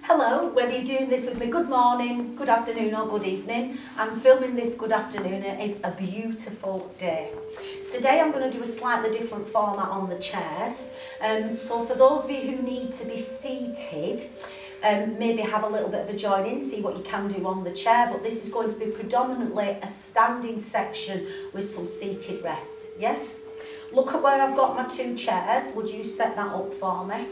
Hello, whether you're doing this with me, good morning, good afternoon or good evening. I'm filming this good afternoon and it's a beautiful day. Today I'm going to do a slightly different format on the chairs. So for those of you who need to be seated, maybe have a little bit of a join in, see what you can do on the chair, but this is going to be predominantly a standing section with some seated rest, yes? Look at where I've got my two chairs. Would you set that up for me?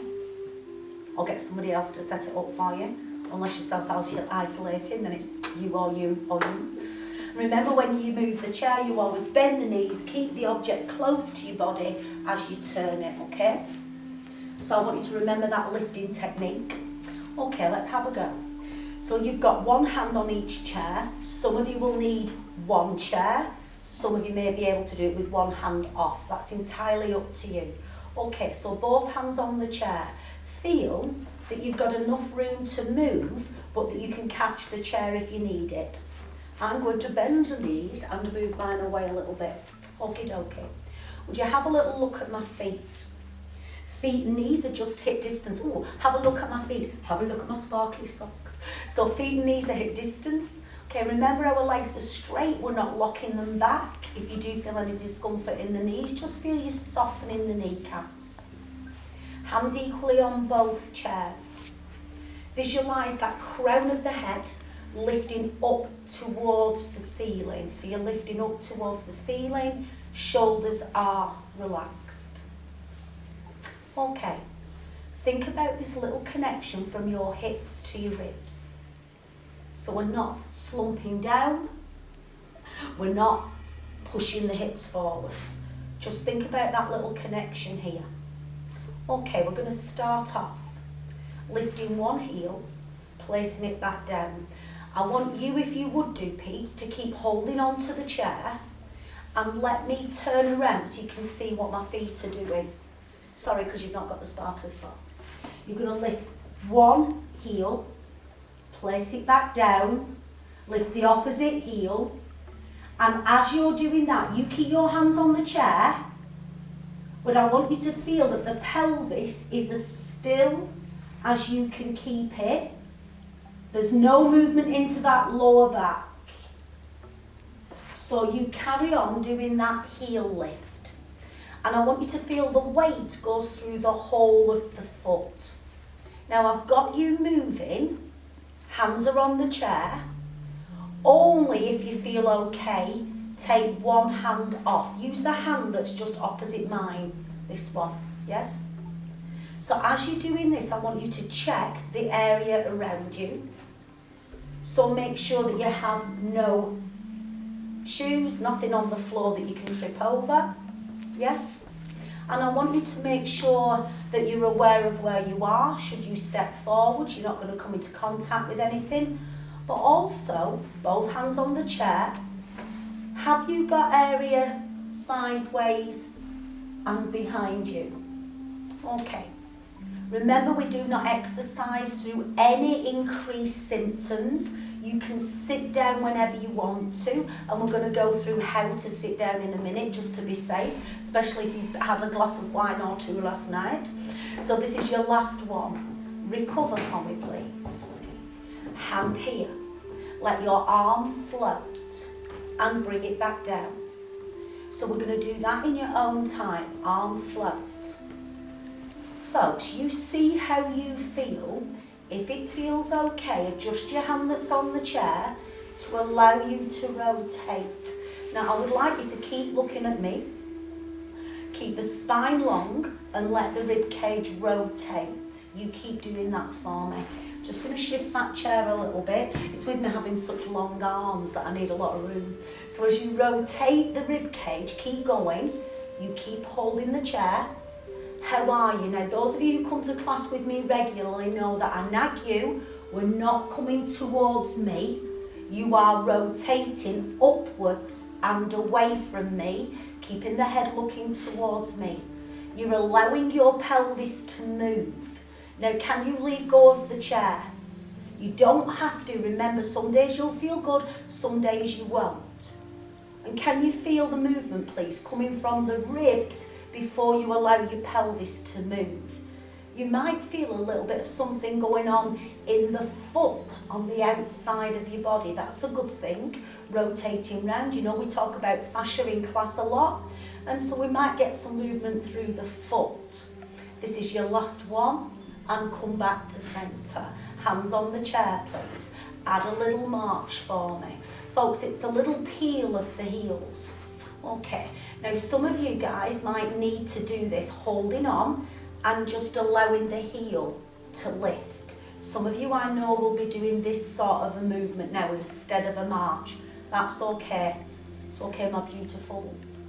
Or get somebody else to set it up for you. Unless you're self-isolating, then it's you or you or you. Remember, when you move the chair, you always bend the knees, keep the object close to your body as you turn it, okay? So I want you to remember that lifting technique. Okay, let's have a go. So you've got one hand on each chair. Some of you will need one chair. Some of you may be able to do it with one hand off. That's entirely up to you. Okay, so both hands on the chair. Feel that you've got enough room to move, but that you can catch the chair if you need it. I'm going to bend the knees and move mine away a little bit. Okie dokie. Would you have a little look at my feet? Feet and knees are just hip distance. Oh, have a look at my feet. Have a look at my sparkly socks. So feet and knees are hip distance. Okay, remember our legs are straight. We're not locking them back. If you do feel any discomfort in the knees, just feel you softening the kneecaps. Hands equally on both chairs. Visualise that crown of the head lifting up towards the ceiling. So you're lifting up towards the ceiling, shoulders are relaxed. Okay, think about this little connection from your hips to your ribs. So we're not slumping down, we're not pushing the hips forwards. Just think about that little connection here. Okay, we're going to start off lifting one heel, placing it back down. I want you, if you would do, peeps, to keep holding on to the chair and let me turn around so you can see what my feet are doing. Sorry, because you've not got the sparkly socks. You're going to lift one heel, place it back down, lift the opposite heel, and as you're doing that, you keep your hands on the chair, but I want you to feel that the pelvis is as still as you can keep it. There's no movement into that lower back. So you carry on doing that heel lift. And I want you to feel the weight goes through the whole of the foot. Now I've got you moving, hands are on the chair. Only if you feel okay, take one hand off. Use the hand that's just opposite mine, this one, yes? So as you're doing this, I want you to check the area around you. So make sure that you have no shoes, nothing on the floor that you can trip over, yes? And I want you to make sure that you're aware of where you are. Should you step forward, you're not going to come into contact with anything. But also, both hands on the chair. Have you got area sideways and behind you? Okay. Remember, we do not exercise through any increased symptoms. You can sit down whenever you want to, and we're going to go through how to sit down in a minute just to be safe, especially if you've had a glass of wine or two last night. So this is your last one. Recover for me, please. Hand here. Let your arm float and bring it back down. So we're going to do that in your own time. Arm float. Folks, you see how you feel. If it feels okay, adjust your hand that's on the chair to allow you to rotate. Now I would like you to keep looking at me. Keep the spine long and let the rib cage rotate. You keep doing that for me. Just going to shift that chair a little bit. It's with me having such long arms that I need a lot of room. So as you rotate the rib cage, keep going. You keep holding the chair. How are you? Now, those of you who come to class with me regularly know that I nag you. We're not coming towards me. You are rotating upwards and away from me, keeping the head looking towards me. You're allowing your pelvis to move. Now, can you leave go of the chair? You don't have to. Remember, some days you'll feel good, some days you won't. And can you feel the movement, please, coming from the ribs before you allow your pelvis to move? you might feel a little bit of something going on in the foot, on the outside of your body. That's a good thing, rotating round. You know, we talk about fascia in class a lot, and so we might get some movement through the foot. This is your last one, and come back to centre. Hands on the chair, please. Add a little march for me. Folks, it's a little peel of the heels. Okay, now some of you guys might need to do this holding on and just allowing the heel to lift. Some of you I know will be doing this sort of a movement now instead of a march. That's okay. It's okay, my beautifuls.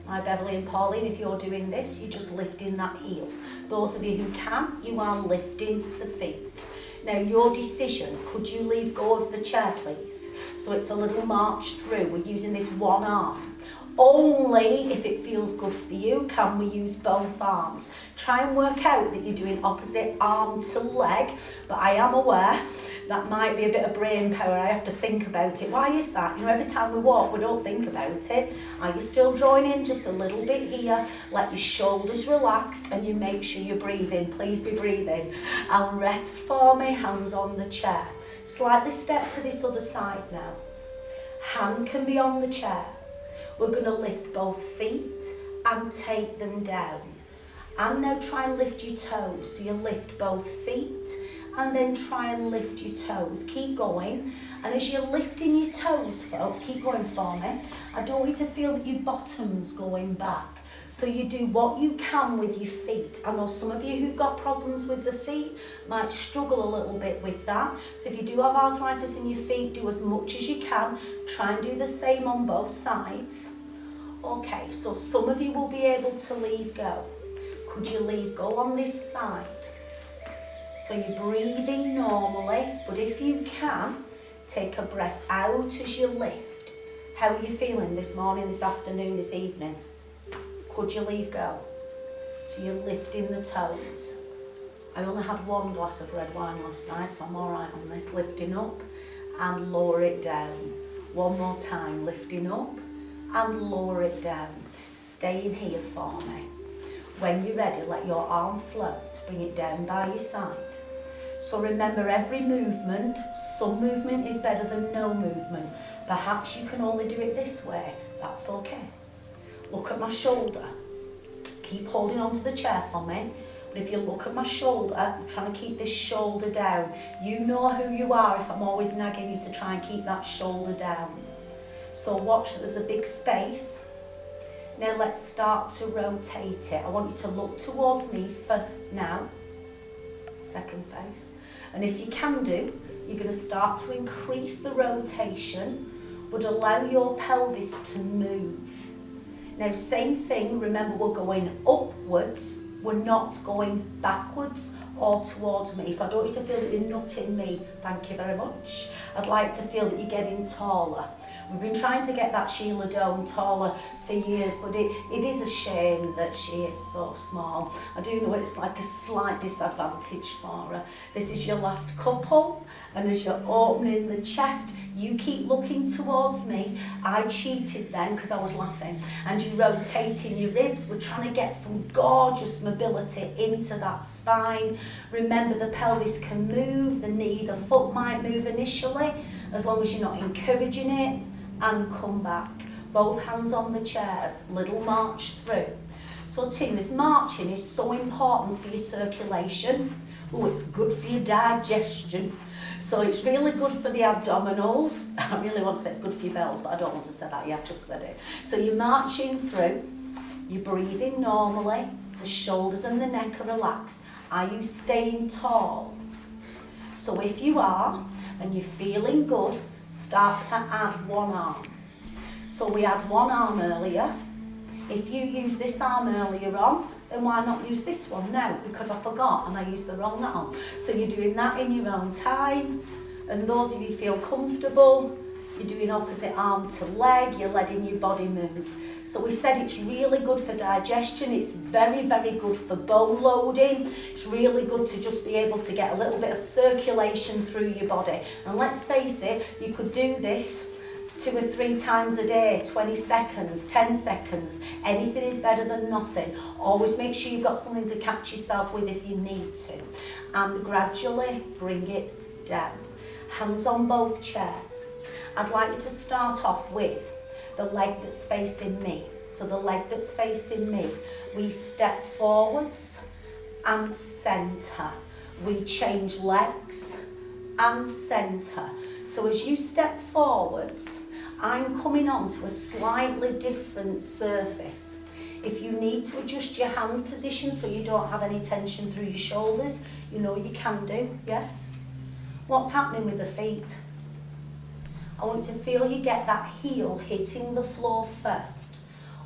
My Beverly and Pauline, if you're doing this, you're just lifting that heel. Those of you who can, you are lifting the feet. Now your decision, could you leave go of the chair please? So it's a little march through. We're using this one arm. Only if it feels good for you can we use both arms. Try and work out that you're doing opposite arm to leg, but I am aware that might be a bit of brain power. I have to think about it. Why is that? You know, every time we walk, we don't think about it. Are you still drawing in just a little bit here? Let your shoulders relax and you make sure you're breathing. Please be breathing. And rest for me, hands on the chair. Slightly step to this other side now. Hand can be on the chair. We're going to lift both feet and take them down. And now try and lift your toes. So you lift both feet and then try and lift your toes. Keep going. And as you're lifting your toes, folks, keep going for me. I don't want you to feel that your bottom's going back. So you do what you can with your feet. I know some of you who've got problems with the feet might struggle a little bit with that. So if you do have arthritis in your feet, do as much as you can. Try and do the same on both sides. Okay, so some of you will be able to leave go. Could you leave go on this side? So you're breathing normally, but if you can, take a breath out as you lift. How are you feeling this morning, this afternoon, this evening? Could you leave go? So you're lifting the toes. I only had one glass of red wine last night, so I'm all right on this. Lifting up and lower it down. One more time, lifting up and lower it down. Staying here for me. When you're ready, let your arm float. Bring it down by your side. So remember, every movement, some movement is better than no movement. Perhaps you can only do it this way. That's okay. Look at my shoulder. Keep holding on to the chair for me. But if you look at my shoulder, I'm trying to keep this shoulder down. You know who you are if I'm always nagging you to try and keep that shoulder down. So watch that there's a big space. Now let's start to rotate it. I want you to look towards me for now. Second face. And if you can do, you're going to start to increase the rotation, but allow your pelvis to move. Now, same thing, remember we're going upwards, we're not going backwards or towards me. So I don't want you to feel that you're nutting me, thank you very much. I'd like to feel that you're getting taller. We've been trying to get that Sheila Doan taller for years, but it is a shame that she is so small. I do know it's like a slight disadvantage for her. This is your last couple, and as you're opening the chest, you keep looking towards me. I cheated then because I was laughing. And you're rotating your ribs. We're trying to get some gorgeous mobility into that spine. Remember, the pelvis can move, the knee, the foot might move initially, as long as you're not encouraging it, and come back. Both hands on the chairs, little march through. So Tim, this marching is so important for your circulation. Oh, it's good for your digestion. So it's really good for the abdominals. I really want to say it's good for your bells, but I don't want to say that. Yeah, I've just said it. So you're marching through. You're breathing normally. The shoulders and the neck are relaxed. Are you staying tall? So if you are, and you're feeling good, start to add one arm. So we had one arm earlier. If you used this arm earlier on, then why not use this one now? Because I forgot and I used the wrong arm. So you're doing that in your own time. And those of you feel comfortable, you're doing opposite arm to leg, you're letting your body move. So we said it's really good for digestion, it's very, very good for bone loading. It's really good to just be able to get a little bit of circulation through your body. And let's face it, you could do this 2 or 3 times a day, 20 seconds, 10 seconds. Anything is better than nothing. Always make sure you've got something to catch yourself with if you need to. And gradually bring it down. Hands on both chairs. I'd like you to start off with the leg that's facing me. So the leg that's facing me, we step forwards and centre. We change legs and centre. So as you step forwards, I'm coming on to a slightly different surface. If you need to adjust your hand position so you don't have any tension through your shoulders, you know you can do, yes? What's happening with the feet? I want you to feel you get that heel hitting the floor first.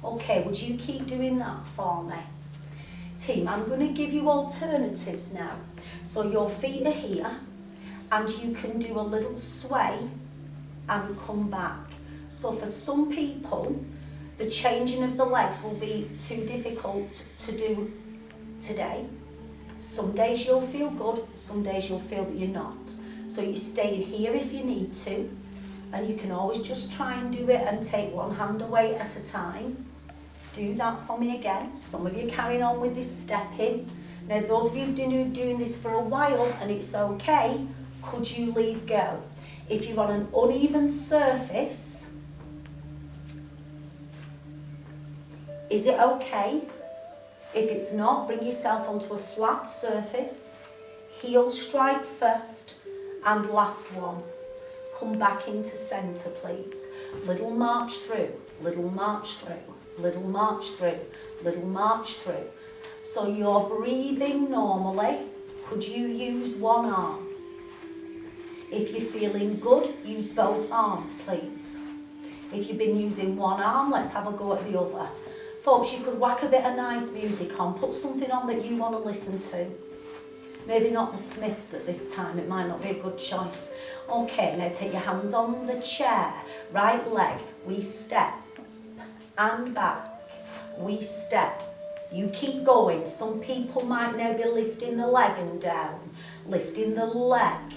Okay, would you keep doing that for me? Team, I'm going to give you alternatives now. So your feet are here and you can do a little sway and come back. So for some people, the changing of the legs will be too difficult to do today. Some days you'll feel good, some days you'll feel that you're not. So you stay here if you need to, and you can always just try and do it and take one hand away at a time. Do that for me again. Some of you carrying on with this stepping. Now those of you who've been doing this for a while and it's okay, could you leave go? If you're on an uneven surface, is it okay? If it's not, bring yourself onto a flat surface. Heel strike first and last one. Come back into centre, please. Little march through, little march through, little march through, little march through. So you're breathing normally. Could you use one arm? If you're feeling good, use both arms, please. If you've been using one arm, let's have a go at the other. Folks, you could whack a bit of nice music on, put something on that you want to listen to. Maybe not the Smiths at this time, it might not be a good choice. Okay, now take your hands on the chair. Right leg, we step and back, we step. You keep going. Some people might now be lifting the leg and down, lifting the leg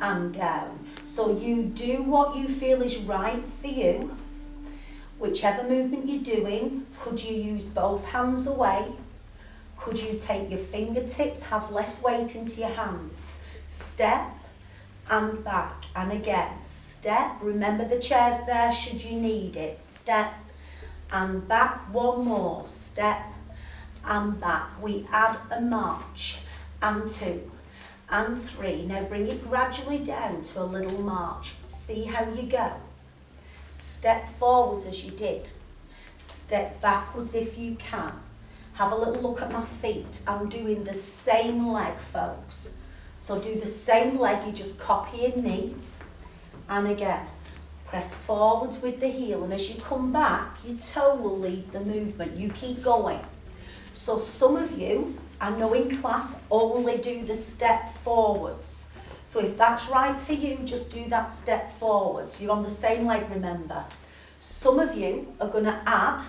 and down. So you do what you feel is right for you. Whichever movement you're doing, could you use both hands away? Could you take your fingertips, have less weight into your hands? Step and back, and again, step. Remember the chair's there should you need it. Step and back, one more. Step and back. We add a march, and 2 and 3. Now bring it gradually down to a little march. See how you go. Step forwards as you did. Step backwards if you can. Have a little look at my feet. I'm doing the same leg, folks. So do the same leg, you're just copying me. And again, press forwards with the heel. And as you come back, your toe will lead the movement. You keep going. So some of you, I know in class, only do the step forwards. So if that's right for you, just do that step forwards. You're on the same leg, remember. Some of you are going to add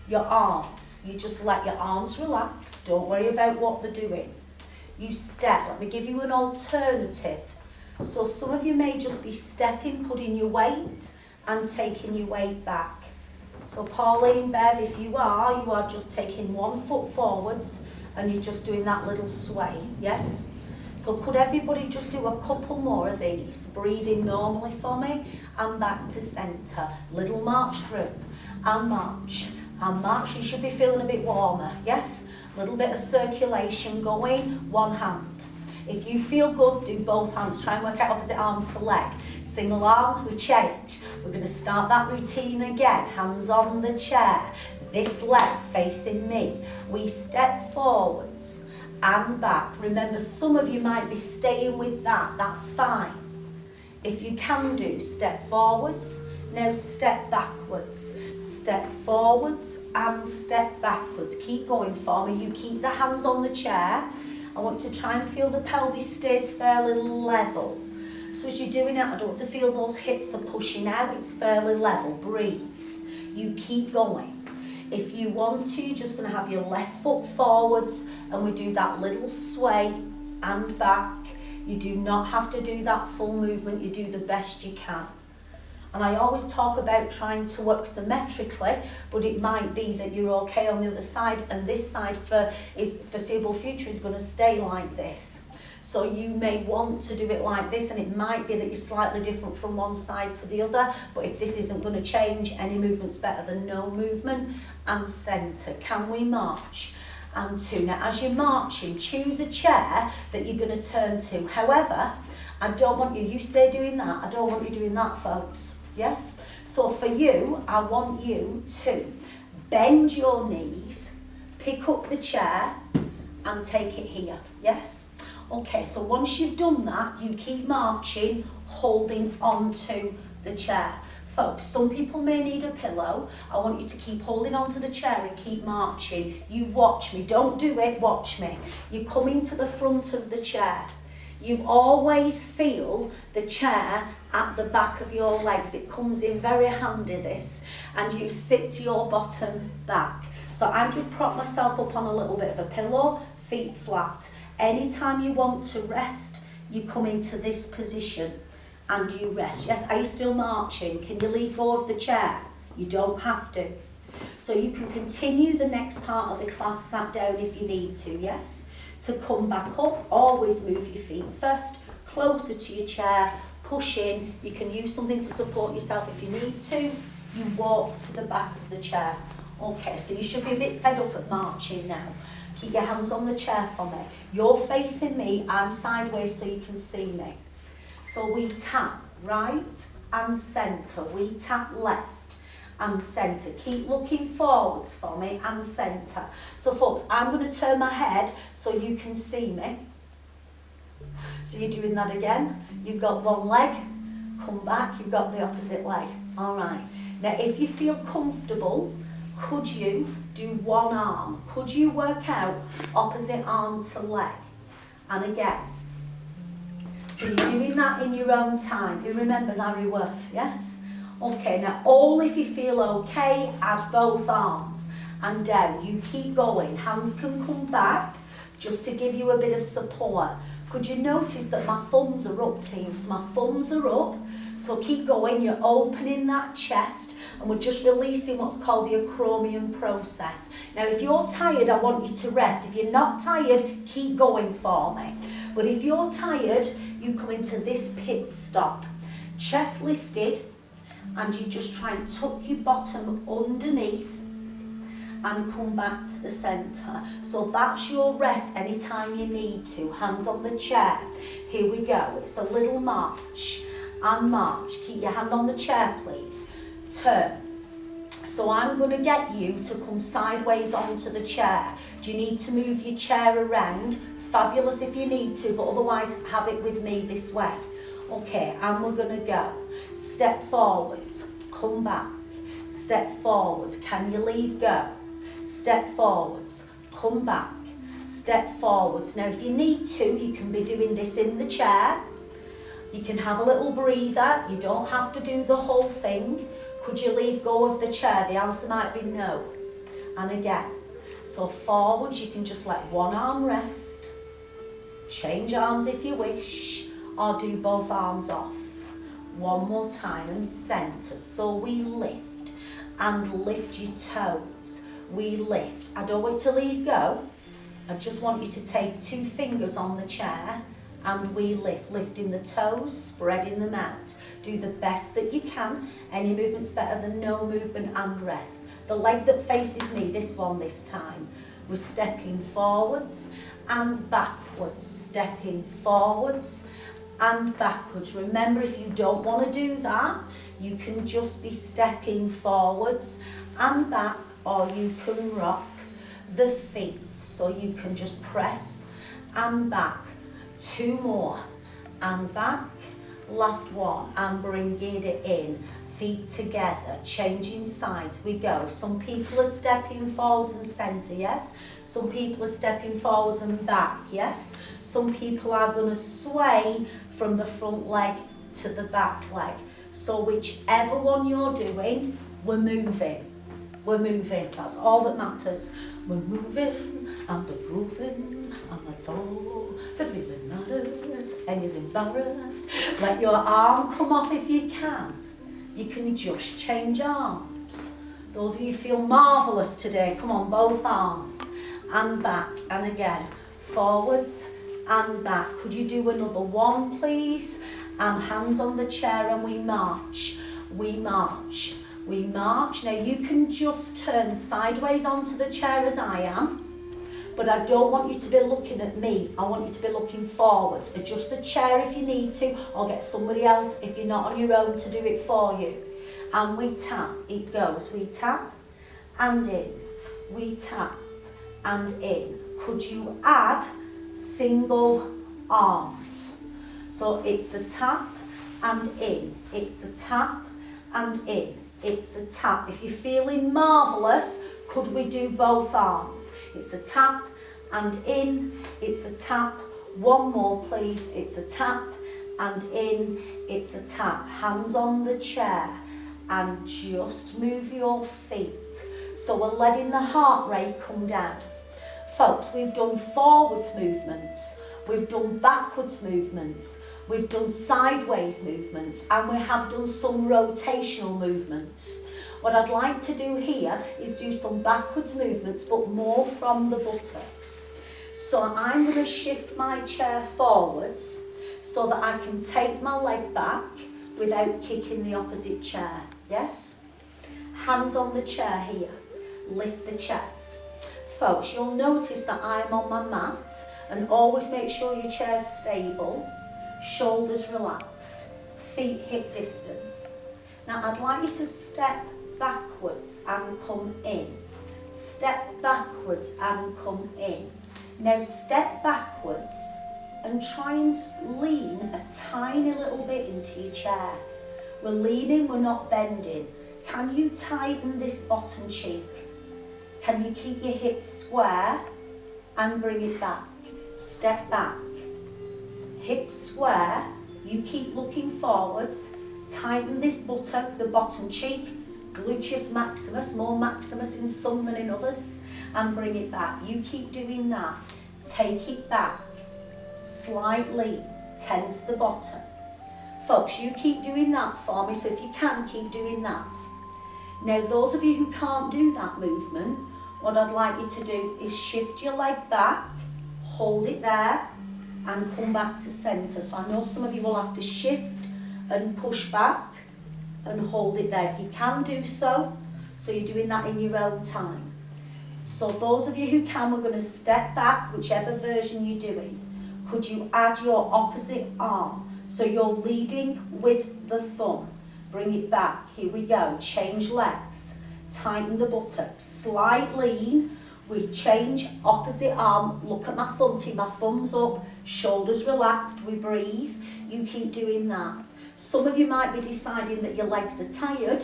your arms. You just let your arms relax. Don't worry about what they're doing. You step. Let me give you an alternative. So some of you may just be stepping, putting your weight and taking your weight back. So Pauline, Bev, if you are just taking one foot forwards and you're just doing that little sway, yes? So could everybody just do a couple more of these, breathing normally for me, and back to centre. Little march through, and march, and march. You should be feeling a bit warmer, yes? A little bit of circulation going, one hand. If you feel good, do both hands. Try and work out opposite arm to leg. Single arms, we change. We're going to start that routine again. Hands on the chair. This leg facing me. We step forwards and back. Remember, some of you might be staying with that. That's fine. If you can do, step forwards. Now step backwards. Step forwards and step backwards. Keep going for me. You keep the hands on the chair. I want to try and feel the pelvis stays fairly level. So as you're doing it, I don't want to feel those hips are pushing out. It's fairly level. Breathe. You keep going. If you want to, you're just going to have your left foot forwards and we do that little sway and back. You do not have to do that full movement. You do the best you can. And I always talk about trying to work symmetrically, but it might be that you're okay on the other side, and this side for foreseeable future is going to stay like this. So you may want to do it like this, and it might be that you're slightly different from one side to the other, but if this isn't going to change, any movement's better than no movement. And centre. Can we march? And 2. Now, as you're marching, choose a chair that you're going to turn to. However, I don't want you stay doing that. I don't want you doing that, folks. Yes? So for you, I want you to bend your knees, pick up the chair, and take it here. Yes? Okay, so once you've done that, you keep marching, holding onto the chair. Folks, some people may need a pillow. I want you to keep holding onto the chair and keep marching. You watch me. Don't do it, watch me. You come into the front of the chair. You always feel the chair at the back of your legs. It comes in very handy, this. And you sit your bottom back. So I just prop myself up on a little bit of a pillow, feet flat. Anytime you want to rest, you come into this position and you rest. Yes, are you still marching? Can you leave go of the chair? You don't have to. So you can continue the next part of the class sat down if you need to, yes? To come back up, always move your feet first, closer to your chair, push in. You can use something to support yourself if you need to. You walk to the back of the chair. Okay, so you should be a bit fed up at marching now. Keep your hands on the chair for me. You're facing me, I'm sideways so you can see me. So we tap right and centre, we tap left and centre. Keep looking forwards for me and centre. So folks, I'm going to turn my head so you can see me. So you're doing that again. You've got one leg, come back, you've got the opposite leg. All right. Now if you feel comfortable, could you do one arm? Could you work out opposite arm to leg? And again. So you're doing that in your own time. Who remembers Harry Worth? Yes? Okay, now all if you feel okay, add both arms and down. You keep going. Hands can come back just to give you a bit of support. Could you notice that my thumbs are up, team? So my thumbs are up. So keep going. You're opening that chest and we're just releasing what's called the acromion process. Now, if you're tired, I want you to rest. If you're not tired, keep going for me. But if you're tired, you come into this pit stop. Chest lifted, and you just try and tuck your bottom underneath and come back to the centre. So that's your rest anytime you need to. Hands on the chair. Here we go. It's a little march and march. Keep your hand on the chair, please. Turn. So I'm going to get you to come sideways onto the chair. Do you need to move your chair around? Fabulous if you need to, but otherwise have it with me this way. Okay, and we're going to go. Step forwards, come back. Step forwards, can you leave go? Step forwards, come back. Step forwards. Now if you need to, you can be doing this in the chair. You can have a little breather. You don't have to do the whole thing. Could you leave go of the chair? The answer might be no. And again. So forwards, you can just let one arm rest. Change arms if you wish, or do both arms off. One more time and centre. So we lift and lift your toes. We lift. I don't want you to leave go. I just want you to take 2 fingers on the chair and we lift. Lifting the toes, spreading them out. Do the best that you can. Any movement's better than no movement and rest. The leg that faces me, this one this time. We're stepping forwards and backwards. Stepping forwards and backwards. Remember, if you don't want to do that, you can just be stepping forwards and back, or you can rock the feet. So you can just press and back. 2 more and back. Last one and bring it in. Feet together, changing sides. We go. Some people are stepping forwards and centre, yes? Some people are stepping forwards and back, yes? Some people are going to sway from the front leg to the back leg. So whichever one you're doing, we're moving. We're moving. That's all that matters. We're moving and we're grooving, and that's all that really matters. And you're embarrassed. Let your arm come off if you can. You can just change arms. Those of you feel marvellous today, come on, both arms and back, and again, forwards and back. Could you do another one, please? And hands on the chair, and we march, we march, we march. Now you can just turn sideways onto the chair as I am, but I don't want you to be looking at me. I want you to be looking forwards. Adjust the chair if you need to, or get somebody else if you're not on your own to do it for you. And we tap, it goes. We tap and in, we tap and in. Could you add single arms? So it's a tap and in, it's a tap and in, it's a tap. If you're feeling marvellous, could we do both arms? It's a tap and in, it's a tap. One more please, it's a tap and in, it's a tap. Hands on the chair and just move your feet. So we're letting the heart rate come down. Folks, we've done forwards movements, we've done backwards movements, we've done sideways movements, and we have done some rotational movements. What I'd like to do here is do some backwards movements, but more from the buttocks. So I'm going to shift my chair forwards so that I can take my leg back without kicking the opposite chair. Yes? Hands on the chair here. Lift the chest. Folks, you'll notice that I'm on my mat, and always make sure your chair's stable. Shoulders relaxed. Feet hip distance. Now I'd like you to step backwards and come in. Step backwards and come in. Now step backwards and try and lean a tiny little bit into your chair. We're leaning, we're not bending. Can you tighten this bottom cheek? Can you keep your hips square and bring it back? Step back. Hips square, you keep looking forwards. Tighten this buttock, the bottom cheek. Gluteus maximus, more maximus in some than in others, and bring it back. You keep doing that. Take it back. Slightly tense the bottom. Folks, you keep doing that for me, so if you can, keep doing that. Now, those of you who can't do that movement, what I'd like you to do is shift your leg back, hold it there, and come back to centre. So I know some of you will have to shift and push back and hold it there. If you can do so, so you're doing that in your own time. So those of you who can, we're going to step back, whichever version you're doing. Could you add your opposite arm? So you're leading with the thumb. Bring it back. Here we go. Change legs. Tighten the buttocks. Slight lean. We change opposite arm. Look at my thumb tip. My thumb's up. Shoulders relaxed. We breathe. You keep doing that. Some of you might be deciding that your legs are tired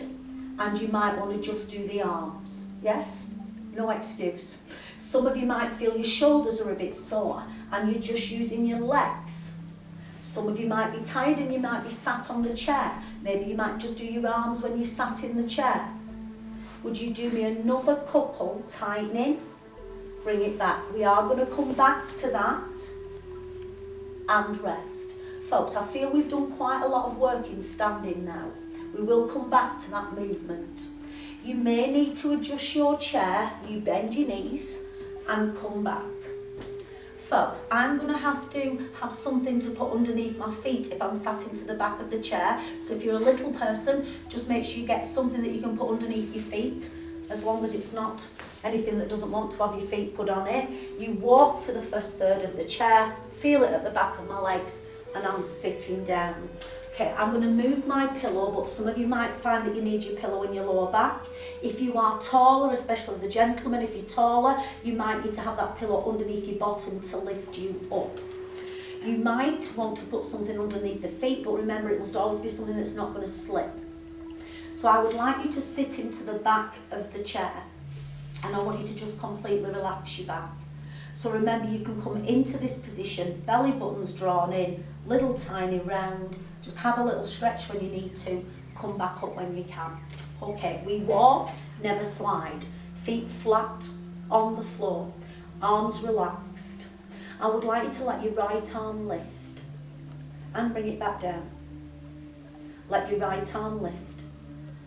and you might want to just do the arms. Yes? No excuse. Some of you might feel your shoulders are a bit sore and you're just using your legs. Some of you might be tired and you might be sat on the chair. Maybe you might just do your arms when you're sat in the chair. Would you do me another couple, tightening, bring it back. We are going to come back to that and rest. Folks, I feel we've done quite a lot of work in standing now. We will come back to that movement. You may need to adjust your chair, you bend your knees and come back. Folks, I'm going to have something to put underneath my feet if I'm sat into the back of the chair. So if you're a little person, just make sure you get something that you can put underneath your feet, as long as it's not anything that doesn't want to have your feet put on it. You walk to the first third of the chair, feel it at the back of my legs, and I'm sitting down. Okay, I'm going to move my pillow, but some of you might find that you need your pillow in your lower back. If you are taller, especially the gentlemen, if you're taller, you might need to have that pillow underneath your bottom to lift you up. You might want to put something underneath the feet, but remember it must always be something that's not going to slip. So I would like you to sit into the back of the chair, and I want you to just completely relax your back. So remember, you can come into this position, belly buttons drawn in, little tiny round. Just have a little stretch when you need to, come back up when you can. Okay, we walk, never slide. Feet flat on the floor, arms relaxed. I would like you to let your right arm lift and bring it back down. Let your right arm lift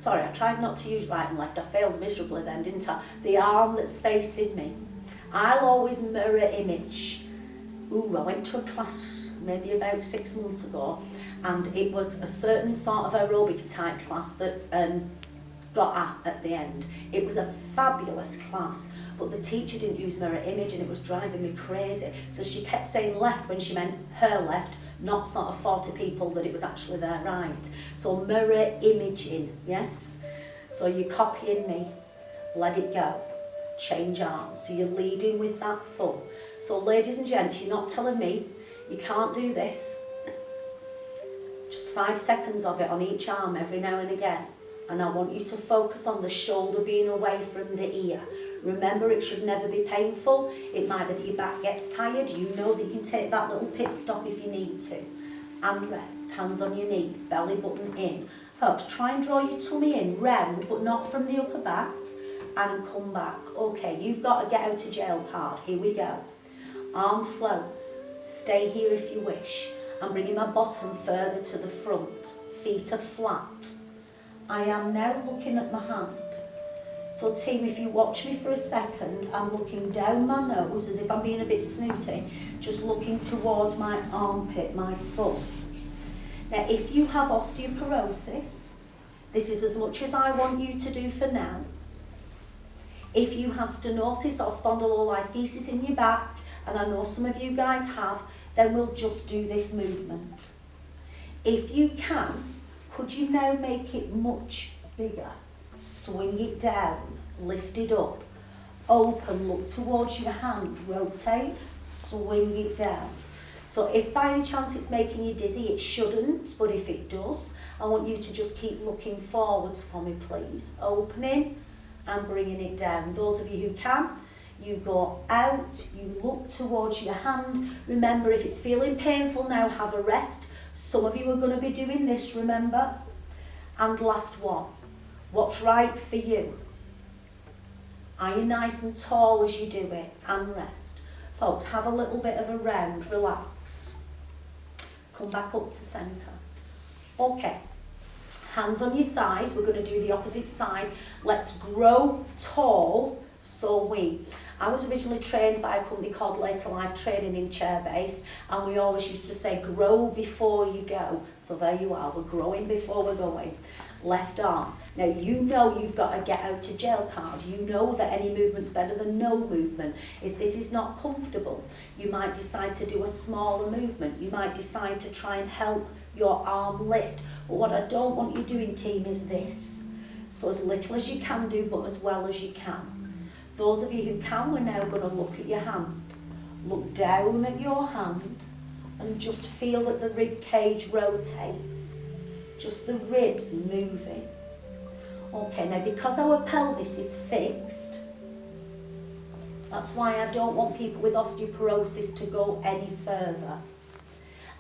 sorry, I tried not to use right and left. I failed miserably then, didn't I? The arm that's facing me. I'll always mirror image. Ooh, I went to a class maybe about 6 months ago, and it was a certain sort of aerobic type class that's got at the end. It was a fabulous class, but the teacher didn't use mirror image and it was driving me crazy. So she kept saying left when she meant her left, not sort of 40 people that it was actually their right. So mirror imaging, yes? So you're copying me, let it go, change arms. So you're leading with that thumb. So ladies and gents, you're not telling me you can't do this. Just 5 seconds of it on each arm every now and again. And I want you to focus on the shoulder being away from the ear. Remember, it should never be painful. It might be that your back gets tired. You know that you can take that little pit stop if you need to. And rest, hands on your knees, belly button in. Folks, try and draw your tummy in, round, but not from the upper back. And come back. Okay, you've got a get out of jail card. Here we go. Arm floats. Stay here if you wish. I'm bringing my bottom further to the front. Feet are flat. I am now looking at my hand. So team, if you watch me for a second, I'm looking down my nose as if I'm being a bit snooty, just looking towards my armpit, my thumb. Now, if you have osteoporosis, this is as much as I want you to do for now. If you have stenosis or spondylolisthesis in your back, and I know some of you guys have, then we'll just do this movement. If you can, could you now make it much bigger? Swing it down, lift it up, open, look towards your hand, rotate, swing it down. So if by any chance it's making you dizzy, it shouldn't, but if it does, I want you to just keep looking forwards for me, please. Opening and bringing it down. Those of you who can, you go out, you look towards your hand. Remember, if it's feeling painful now, have a rest. Some of you are going to be doing this, remember. And last one, what's right for you? Are you nice and tall as you do it? And rest. Folks, have a little bit of a round, relax. Come back up to centre. Okay, hands on your thighs, we're going to do the opposite side. Let's grow tall, so we. I was originally trained by a company called Later Life Training in chair-based, and we always used to say, grow before you go. So there you are, we're growing before we're going. Left arm. Now you know you've got a get out of jail card. You know that any movement's better than no movement. If this is not comfortable, you might decide to do a smaller movement. You might decide to try and help your arm lift. But what I don't want you doing, team, is this. So as little as you can do, but as well as you can. Those of you who can, we're now going to look at your hand. Look down at your hand and just feel that the rib cage rotates. Just the ribs moving. Okay, now because our pelvis is fixed, that's why I don't want people with osteoporosis to go any further.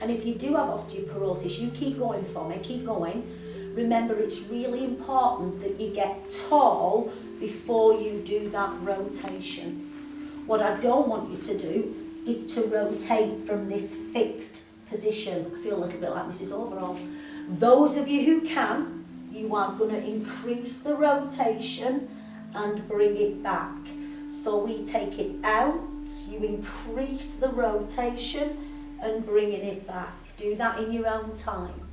And if you do have osteoporosis, you keep going for me, keep going. Remember, it's really important that you get tall before you do that rotation. What I don't want you to do is to rotate from this fixed position. I feel a little bit like Mrs. Overall. Those of you who can, you are going to increase the rotation and bring it back. So we take it out, you increase the rotation and bringing it back. Do that in your own time.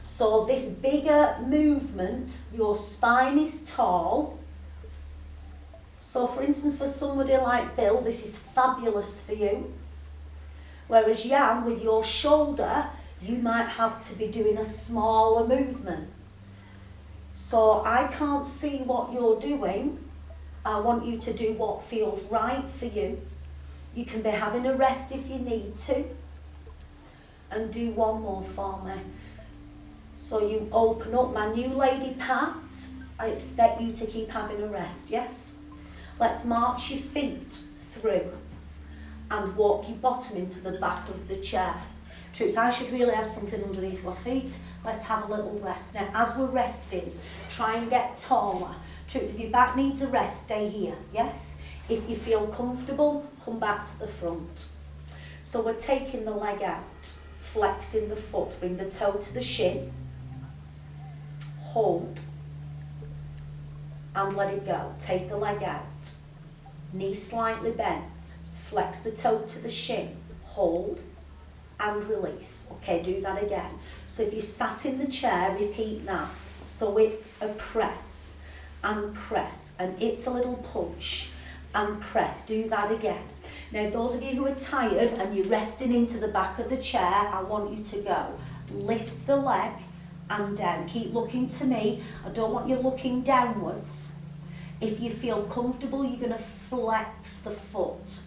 So this bigger movement, your spine is tall. So for instance, for somebody like Bill, this is fabulous for you. Whereas Jan, with your shoulder, you might have to be doing a smaller movement. So I can't see what you're doing. I want you to do what feels right for you. You can be having a rest if you need to. And do one more for me. So you open up, my new lady Pat, I expect you to keep having a rest, yes? Let's march your feet through and walk your bottom into the back of the chair. Troops, I should really have something underneath my feet. Let's have a little rest. Now, as we're resting, try and get taller. Troops, if your back needs a rest, stay here, yes? If you feel comfortable, come back to the front. So we're taking the leg out, flexing the foot, bring the toe to the shin, hold, and let it go. Take the leg out. Knee slightly bent. Flex the toe to the shin. Hold and release. Okay, do that again. So if you sat in the chair, repeat that. So it's a press and it's a little punch and press. Do that again. Now, those of you who are tired and you're resting into the back of the chair, I want you to go. Lift the leg and down. Keep looking to me. I don't want you looking downwards. If you feel comfortable, you're going to flex the foot.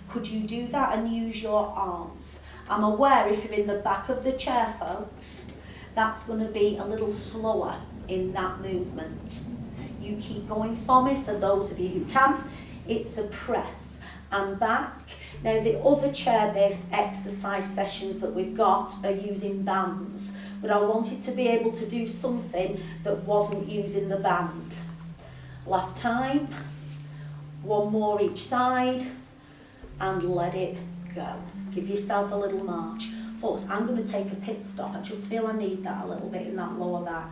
Could you do that and use your arms? I'm aware if you're in the back of the chair, folks, that's going to be a little slower in that movement. You keep going for me. For those of you who can, it's a press and back. Now, the other chair-based exercise sessions that we've got are using bands, but I wanted to be able to do something that wasn't using the band. Last time, one more each side, and let it go. Give yourself a little march. Folks, I'm going to take a pit stop. I just feel I need that a little bit in that lower back.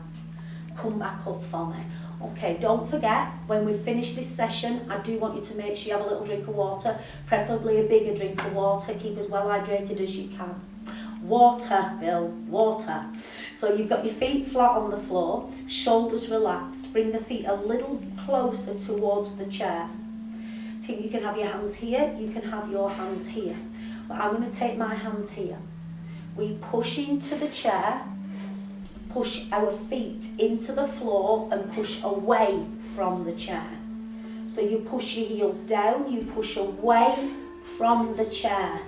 Come back up for me. Okay, don't forget, when we finish this session, I do want you to make sure you have a little drink of water, preferably a bigger drink of water. Keep as well hydrated as you can. Water, Bill, water. So you've got your feet flat on the floor, shoulders relaxed. Bring the feet a little closer towards the chair. So you can have your hands here, you can have your hands here. But I'm going to take my hands here. We push into the chair, push our feet into the floor and push away from the chair. So you push your heels down, you push away from the chair.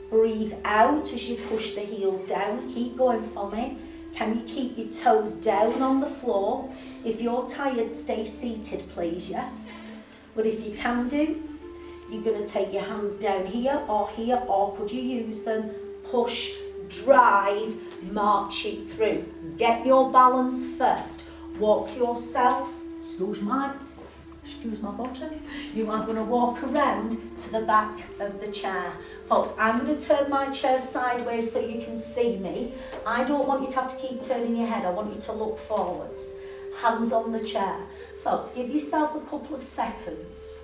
Breathe out as you push the heels down. Keep going for me. Can you keep your toes down on the floor? If you're tired, stay seated, please, yes? But if you can do, you're going to take your hands down here, or could you use them? Push, drive, march it through. Get your balance first. Walk yourself, excuse my bottom. You are going to walk around to the back of the chair. Folks, I'm going to turn my chair sideways so you can see me. I don't want you to have to keep turning your head. I want you to look forwards. Hands on the chair. Folks, give yourself a couple of seconds.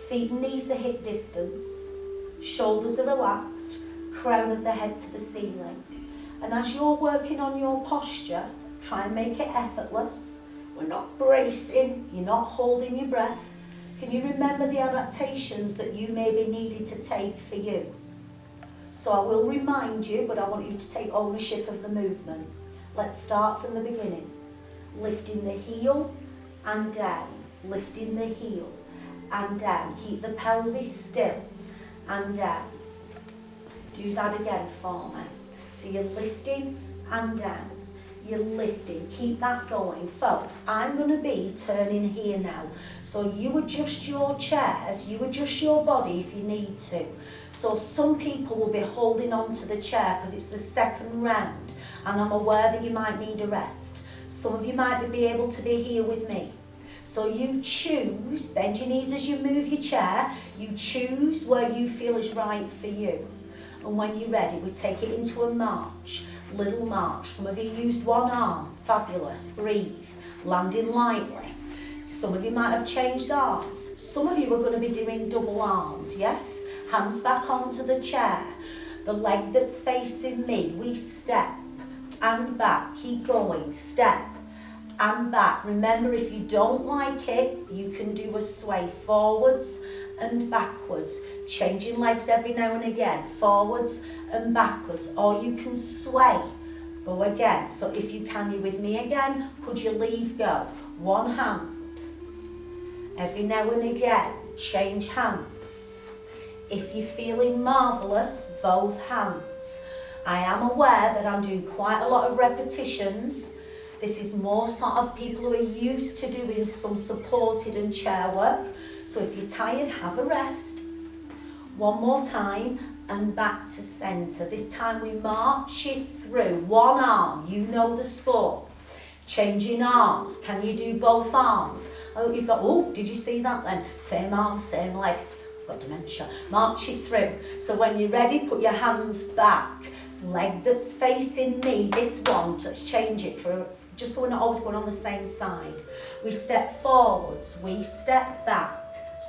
Feet and knees are hip distance. Shoulders are relaxed. Crown of the head to the ceiling. And as you're working on your posture, try and make it effortless. We're not bracing, you're not holding your breath. Can you remember the adaptations that you maybe needed to take for you? So I will remind you, but I want you to take ownership of the movement. Let's start from the beginning. Lifting the heel and down. Lifting the heel and down. Keep the pelvis still and down. Do that again for me. So you're lifting and down. You're lifting. Keep that going. Folks, I'm going to be turning here now. So you adjust your chairs, you adjust your body if you need to. So some people will be holding on to the chair because it's the second round and I'm aware that you might need a rest. Some of you might be able to be here with me. So you choose, bend your knees as you move your chair, you choose where you feel is right for you. And when you're ready, we take it into a march, little march. Some of you used one arm, fabulous, breathe, landing lightly. Some of you might have changed arms. Some of you are going to be doing double arms, yes? Hands back onto the chair. The leg that's facing me, we step and back, keep going, step and back. Remember, if you don't like it, you can do a sway forwards and backwards, changing legs every now and again, forwards and backwards, or you can sway. Go again. So if you can, you with me again, could you leave go? One hand. Every now and again, change hands. If you're feeling marvellous, both hands. I am aware that I'm doing quite a lot of repetitions. This is more sort of people who are used to doing some supported and chair work. So if you're tired, have a rest. One more time and back to centre. This time we march it through. One arm, you know the score. Changing arms. Can you do both arms? Oh, you've got, oh, did you see that then? Same arm, same leg. I've got dementia. March it through. So when you're ready, put your hands back. Leg that's facing me, this one, let's change it for just so we're not always going on the same side. We step forwards, we step back.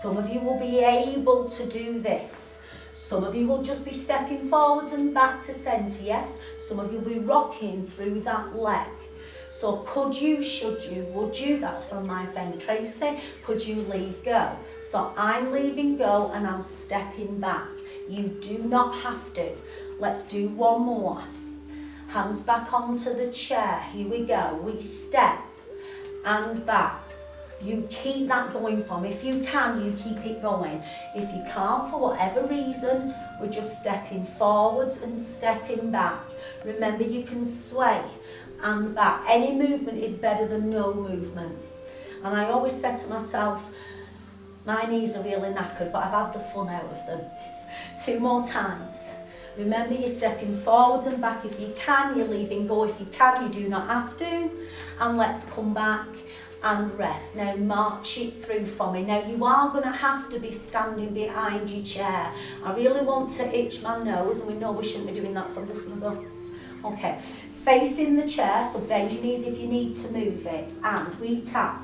Some of you will be able to do this. Some of you will just be stepping forwards and back to centre, yes? Some of you will be rocking through that leg. So could you, should you, would you, that's from my friend Tracy, could you leave go? So I'm leaving go and I'm stepping back. You do not have to. Let's do one more. Hands back onto the chair. Here we go. We step and back. You keep that going for me. If you can, you keep it going. If you can't, for whatever reason, we're just stepping forwards and stepping back. Remember, you can sway and back. Any movement is better than no movement. And I always said to myself, my knees are really knackered, but I've had the fun out of them. 2 more times. Remember, you're stepping forwards and back. If you can, you're leaving go. If you can, you do not have to. And let's come back and rest. Now march it through for me. Now you are going to have to be standing behind your chair. I really want to itch my nose, and we know we shouldn't be doing that, so I'm just going to go. Okay, facing the chair, so bend your knees if you need to move it. And we tap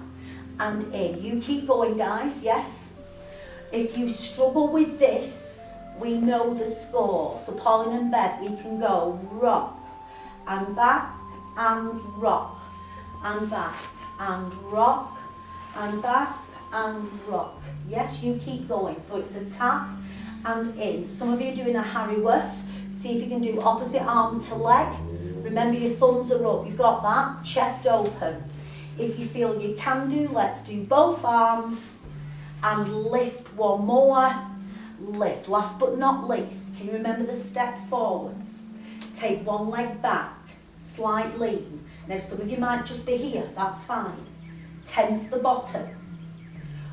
and in. You keep going, guys, yes? If you struggle with this, we know the score. So Pauline and Bev, we can go rock and back and rock and back and rock and back and rock. Yes, you keep going. So it's a tap and in. Some of you are doing a Harry Worth. See if you can do opposite arm to leg. Remember, your thumbs are up. You've got that. Chest open. If you feel you can do, let's do both arms and lift one more. Lift. Last but not least, can you remember the step forwards? Take one leg back, slight lean. Now some of you might just be here, that's fine. Tense the bottom.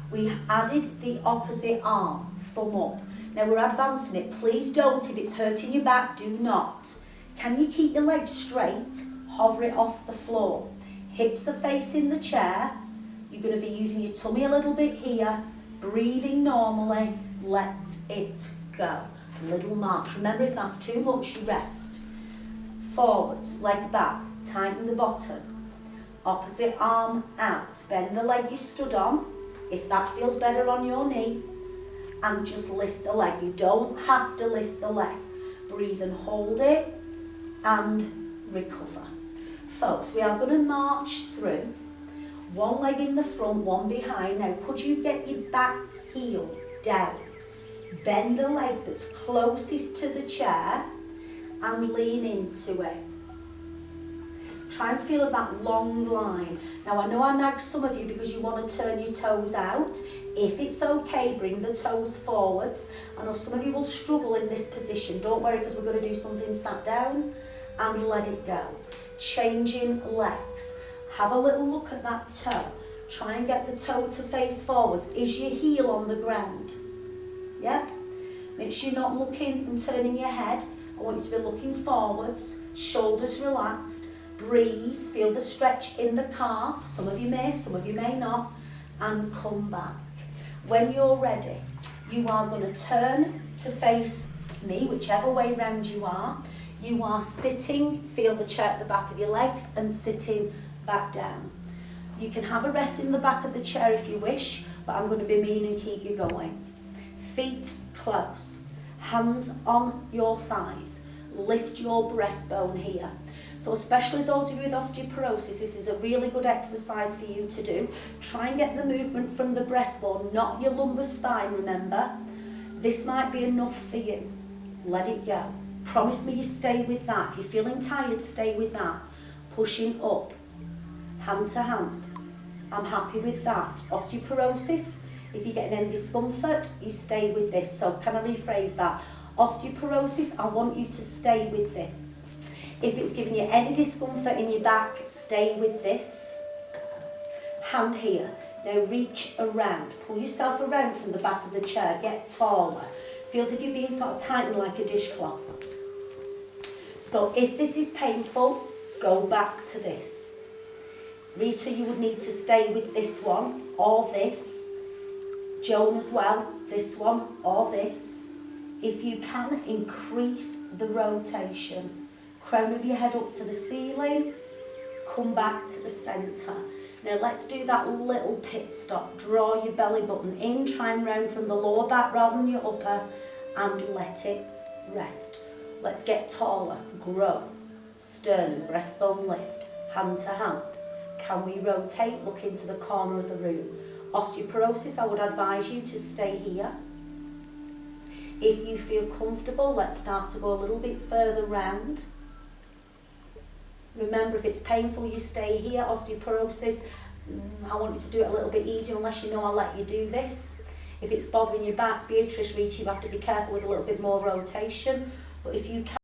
We added the opposite arm, thumb up. Now we're advancing it. Please don't, if it's hurting your back, do not. Can you keep your legs straight? Hover it off the floor. Hips are facing the chair. You're going to be using your tummy a little bit here. Breathing normally. Let it go. Little march. Remember, if that's too much, you rest. Forwards, leg back. Tighten the bottom. Opposite arm out. Bend the leg you stood on, if that feels better on your knee. And just lift the leg. You don't have to lift the leg. Breathe and hold it and recover. Folks, we are going to march through. One leg in the front, one behind. Now, could you get your back heel down? Bend the leg that's closest to the chair and lean into it. Try and feel that long line. Now, I know I nag some of you because you want to turn your toes out. If it's okay, bring the toes forwards. I know some of you will struggle in this position. Don't worry, because we're going to do something sat down and let it go. Changing legs. Have a little look at that toe. Try and get the toe to face forwards. Is your heel on the ground? Yeah? Make sure you're not looking and turning your head. I want you to be looking forwards. Shoulders relaxed. Breathe. Feel the stretch in the calf. Some of you may not. And come back. When you're ready, you are going to turn to face me, whichever way round you are. You are sitting, feel the chair at the back of your legs and sitting back down. You can have a rest in the back of the chair if you wish, but I'm going to be mean and keep you going. Feet close, hands on your thighs, lift your breastbone here. So especially those of you with osteoporosis, this is a really good exercise for you to do. Try and get the movement from the breastbone, not your lumbar spine, remember. This might be enough for you. Let it go. Promise me you stay with that. If you're feeling tired, stay with that. Pushing up, hand to hand. I'm happy with that. Osteoporosis, if you're getting any discomfort, you stay with this. So can I rephrase that? Osteoporosis, I want you to stay with this. If it's giving you any discomfort in your back, stay with this. Hand here. Now reach around. Pull yourself around from the back of the chair. Get taller. Feels like you're being sort of tightened like a dishcloth. So if this is painful, go back to this. Rita, you would need to stay with this one or this. Joan as well, this one or this. If you can, increase the rotation. Crown of your head up to the ceiling. come back to the centre. Now let's do that little pit stop. Draw your belly button in, try and round from the lower back rather than your upper, and let it rest. Let's get taller, grow, sternum, breastbone lift, hand to hand. Can we rotate? Look into the corner of the room. Osteoporosis, I would advise you to stay here. If you feel comfortable, let's start to go a little bit further round. Remember, if it's painful, you stay here. Osteoporosis, I want you to do it a little bit easier unless you know I'll let you do this. If it's bothering your back, Beatrice, Rita, you have to be careful with a little bit more rotation. But if you can,